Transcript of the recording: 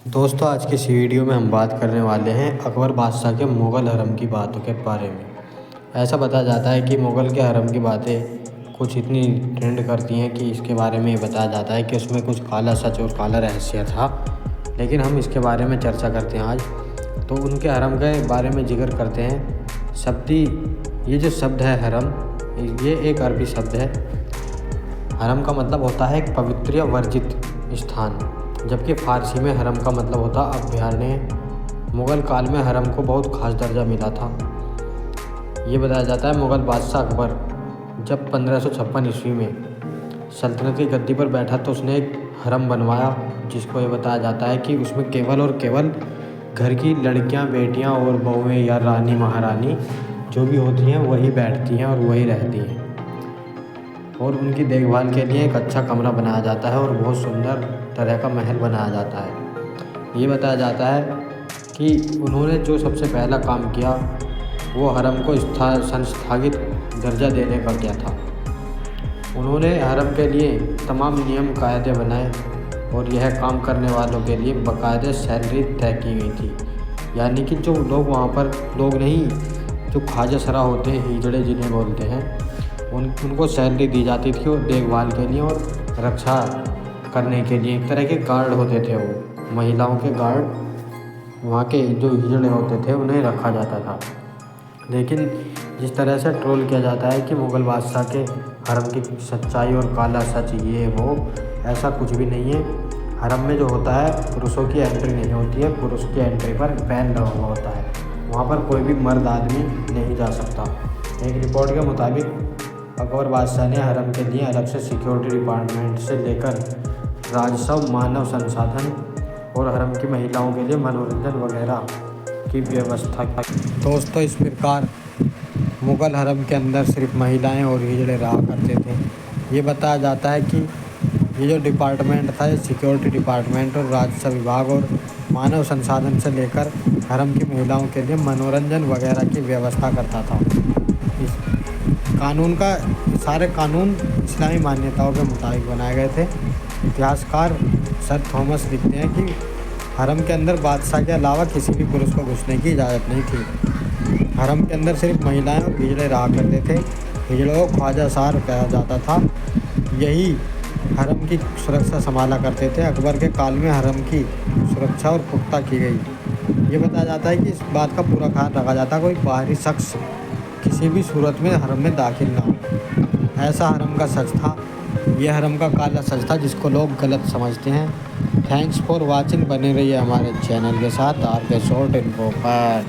दोस्तों आज की इस वीडियो में हम बात करने वाले हैं अकबर बादशाह के मुग़ल हरम की बातों के बारे में। ऐसा बताया जाता है कि मुग़ल के हरम की बातें कुछ इतनी ट्रेंड करती हैं कि इसके बारे में ये बताया जाता है कि उसमें कुछ काला सच और काला रहस्य था। लेकिन हम इसके बारे में चर्चा करते हैं आज। तो उनके हरम के बारे में जिक्र करते हैं। ये जो शब्द है हरम, ये एक अरबी शब्द है। हरम का मतलब होता है एक पवित्र या वर्जित स्थान, जबकि फ़ारसी में हरम का मतलब होता अभयारण्य। मुग़ल काल में हरम को बहुत खास दर्जा मिला था। ये बताया जाता है मुग़ल बादशाह अकबर जब 1556 ईस्वी में सल्तनत की गद्दी पर बैठा तो उसने एक हरम बनवाया, जिसको ये बताया जाता है कि उसमें केवल और केवल घर की लड़कियां, बेटियां और बहुएं या रानी महारानी जो भी होती हैं वही बैठती हैं और वही रहती हैं। और उनकी देखभाल के लिए एक अच्छा कमरा बनाया जाता है और बहुत सुंदर तरह का महल बनाया जाता है। ये बताया जाता है कि उन्होंने जो सबसे पहला काम किया वो हरम को संस्थागित दर्जा देने का किया था। उन्होंने हरम के लिए तमाम नियम कायदे बनाए और यह काम करने वालों के लिए बाकायदे सैलरी तय की गई थी। यानी कि जो लोग वहाँ पर लोग नहीं, जो ख्वाजा सरा होते हैं, हिजड़े जिन्हें बोलते हैं, उनको सैलरी दी जाती थी और देखभाल के लिए और रक्षा करने के लिए एक तरह के गार्ड होते थे। वो महिलाओं के गार्ड, वहाँ के जो हिजड़े होते थे उन्हें रखा जाता था। लेकिन जिस तरह से ट्रोल किया जाता है कि मुग़ल बादशाह के हरम की सच्चाई और काला सच ये वो, ऐसा कुछ भी नहीं है। हरम में जो होता है पुरुषों की एंट्री नहीं होती है, पुरुष की एंट्री पर बैन लगा हुआ होता है। वहाँ पर कोई भी मर्द आदमी नहीं जा सकता। एक रिपोर्ट के मुताबिक अकबर बादशाह ने हरम के लिए अलग से सिक्योरिटी डिपार्टमेंट से लेकर राजस्व, मानव संसाधन और हरम की महिलाओं के लिए मनोरंजन वगैरह की व्यवस्था की। दोस्तों इस प्रकार मुग़ल हरम के अंदर सिर्फ महिलाएं और हिजड़े रहा करते थे। ये बताया जाता है कि ये जो डिपार्टमेंट था, ये सिक्योरिटी डिपार्टमेंट और राजस्व विभाग और मानव संसाधन से लेकर हरम की महिलाओं के लिए मनोरंजन वगैरह की व्यवस्था करता था। सारे कानून इस्लामी मान्यताओं के मुताबिक बनाए गए थे। इतिहासकार सर थॉमस लिखते हैं कि हरम के अंदर बादशाह के अलावा किसी भी पुरुष को घुसने की इजाज़त नहीं थी। हरम के अंदर सिर्फ महिलाएं और हिजड़े रहा करते थे। हिजड़ों को ख्वाजा सार कहा जाता था। यही हरम की सुरक्षा संभाला करते थे। अकबर के काल में हरम की सुरक्षा और पुख्ता की गई। ये बताया जाता है कि इस बात का पूरा ख्याल रखा जाता कोई बाहरी शख्स किसी भी सूरत में हरम में दाखिल ना हो। ऐसा हरम का सच था। यह हरम का काला सच था जिसको लोग गलत समझते हैं। Thanks for watching. बने रहिए हमारे चैनल के साथ आर के शॉर्ट इन्फो पर।